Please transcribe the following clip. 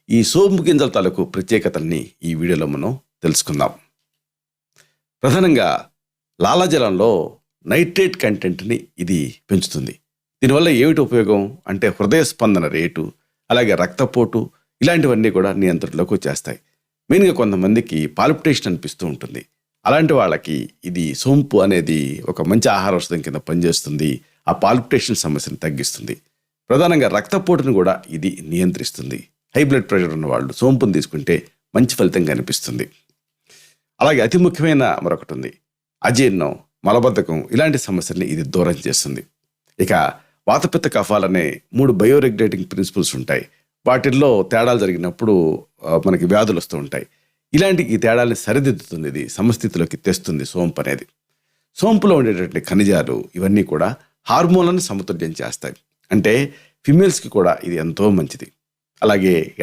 ఈ సోంపు గింజల తాలూకు ప్రత్యేకతల్ని ఈ వీడియోలో మనం తెలుసుకుందాం. ప్రధానంగా లాలాజలంలో నైట్రేట్ కంటెంట్ని ఇది పెంచుతుంది. దీనివల్ల ఏమిటి ఉపయోగం అంటే హృదయ స్పందన రేటు, అలాగే రక్తపోటు ఇలాంటివన్నీ కూడా నియంత్రణలోకి వచ్చేస్తాయి. మెయిన్గా కొంతమందికి పాల్పిటేషన్ అనిపిస్తూ ఉంటుంది. అలాంటి వాళ్ళకి ఇది సోంపు అనేది ఒక మంచి ఆహార ఔషధం కింద పనిచేస్తుంది. ఆ పాల్పిటేషన్ సమస్యను తగ్గిస్తుంది. ప్రధానంగా రక్తపోటును కూడా ఇది నియంత్రిస్తుంది. హై బ్లడ్ ప్రెషర్ ఉన్న వాళ్ళు సోంపును తీసుకుంటే మంచి ఫలితం కనిపిస్తుంది. అలాగే అతి ముఖ్యమైన మరొకటి ఉంది, అజీర్ణం, మలబద్ధకం ఇలాంటి సమస్యల్ని ఇది దూరం చేస్తుంది. ఇక వాతపిత్త కఫాలనే 3 బయోరెగ్యులేటింగ్ ప్రిన్సిపల్స్ ఉంటాయి. వాటిల్లో తేడాలు జరిగినప్పుడు మనకి వ్యాధులు వస్తూ ఉంటాయి. ఇలాంటి ఈ తేడాల్ని సరిదిద్దుతుంది, ఇది సమస్థితిలోకి తెస్తుంది సోంపు అనేది. సోంపులో ఉండేటటువంటి ఖనిజాలు ఇవన్నీ కూడా హార్మోన్లను సమతుల్యం చేస్తాయి. అంటే ఫిమేల్స్కి కూడా ఇది ఎంతో మంచిది. అలాగే